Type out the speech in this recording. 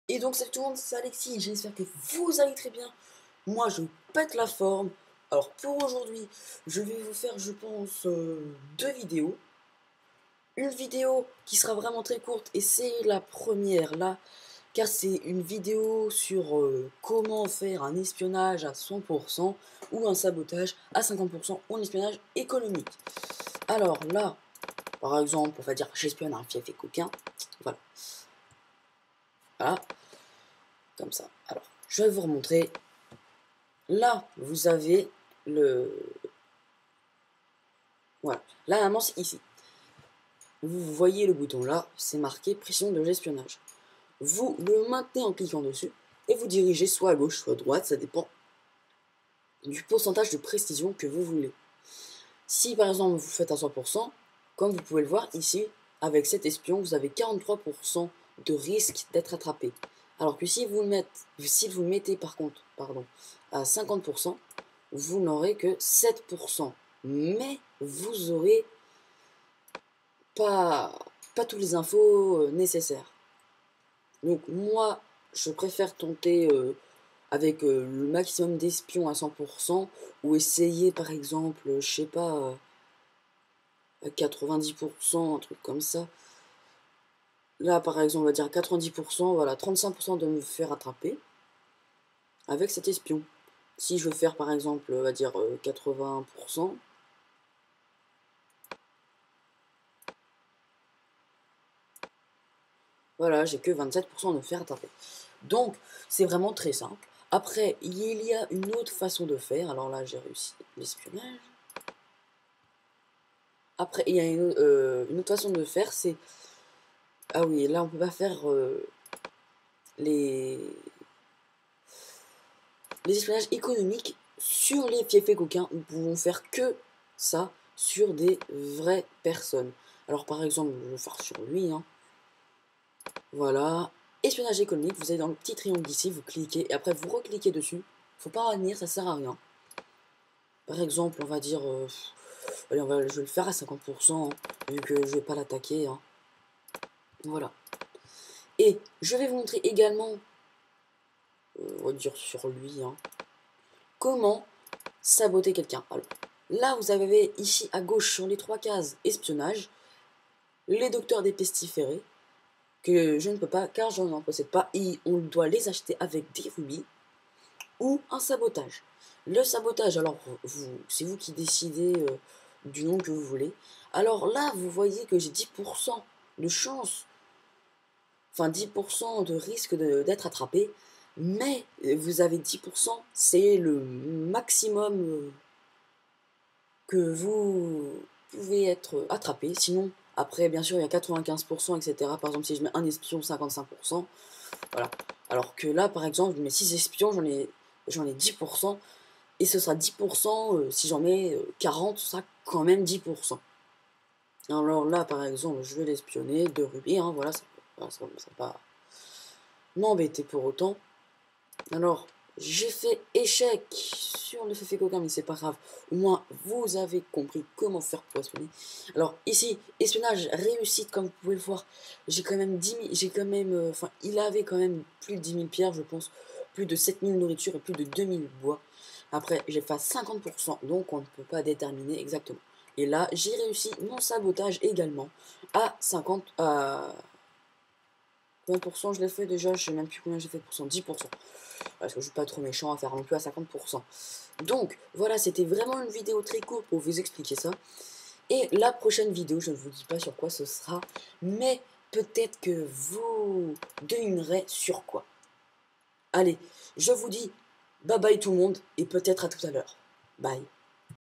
Et donc salut tout le monde, c'est Alexis, j'espère que vous allez très bien. Moi je pète la forme. Alors pour aujourd'hui, je vais vous faire je pense deux vidéos. Une vidéo qui sera vraiment très courte et c'est la première là, car c'est une vidéo sur comment faire un espionnage à 100% ou un sabotage à 50% ou un espionnage économique. Alors là, par exemple, on va dire j'espionne un fief et coquin. Voilà. Voilà. Comme ça. Alors, je vais vous remontrer. Là, vous avez le... Voilà. Là, normalement, c'est ici. Vous voyez le bouton là, c'est marqué pression de l'espionnage. Vous le maintenez en cliquant dessus et vous dirigez soit à gauche, soit à droite, ça dépend du pourcentage de précision que vous voulez. Si par exemple vous faites à 100%, comme vous pouvez le voir ici, avec cet espion, vous avez 43% de risque d'être attrapé. Alors que si vous le mettez par contre à 50%, vous n'aurez que 7%. Mais vous aurez pas toutes les infos nécessaires. Donc moi, je préfère tenter avec le maximum d'espions à 100%, ou essayer par exemple, je sais pas, à 90%, un truc comme ça. Là par exemple, on va dire 90%, voilà, 35% de me faire attraper avec cet espion. Si je veux faire par exemple, on va dire 80%, voilà, j'ai que 27% de me faire attraper. Donc, c'est vraiment très simple. Après, il y a une autre façon de faire. Alors là, j'ai réussi l'espionnage. Après, il y a une autre façon de faire, c'est... Ah oui, là, on peut pas faire les espionnages économiques sur les fiefs coquins. Nous pouvons faire que ça sur des vraies personnes. Alors, par exemple, je vais faire sur lui. Hein. Voilà. Espionnage économique, vous allez dans le petit triangle ici, vous cliquez, et après, vous recliquez dessus. Faut pas revenir, ça sert à rien. Par exemple, on va dire... allez, je vais le faire à 50%, hein, vu que je vais pas l'attaquer. Hein. Voilà. Et je vais vous montrer également, on va dire sur lui, hein, comment saboter quelqu'un. Alors, là, vous avez ici à gauche sur les 3 cases espionnage, les docteurs des pestiférés, que je ne peux pas car je n'en possède pas et on doit les acheter avec des rubis, ou un sabotage. Le sabotage, alors c'est vous qui décidez du nom que vous voulez. Alors là, vous voyez que j'ai 10% de chance, enfin 10% de risque d'être attrapé, mais vous avez 10%, c'est le maximum que vous pouvez être attrapé. Sinon, après, bien sûr, il y a 95%, etc. Par exemple, si je mets un espion, 55%, voilà. Alors que là, par exemple, je mets 6 espions, j'en ai 10%, et ce sera 10%, si j'en mets 40, ce sera quand même 10%. Alors là, par exemple, je vais l'espionner de rubis, hein, voilà, ça va pas m'embêter pour autant. Alors, j'ai fait échec sur le fait coquin, mais c'est pas grave. Au moins, vous avez compris comment faire pour espionner. Alors, ici, espionnage réussite, comme vous pouvez le voir. J'ai quand même 10 000, j'ai quand même, enfin, il avait quand même plus de 10 000 pierres, je pense. Plus de 7 000 nourritures et plus de 2 000 bois. Après, j'ai fait 50%, donc on ne peut pas déterminer exactement. Et là, j'ai réussi mon sabotage également à 50, à 20%, je l'ai fait déjà, je sais même plus combien j'ai fait de pourcent, 10%. Parce que je suis pas trop méchant à faire non plus à 50%. Donc, voilà, c'était vraiment une vidéo très courte pour vous expliquer ça. Et la prochaine vidéo, je ne vous dis pas sur quoi ce sera, mais peut-être que vous devinerez sur quoi. Allez, je vous dis bye bye tout le monde, et peut-être à tout à l'heure. Bye.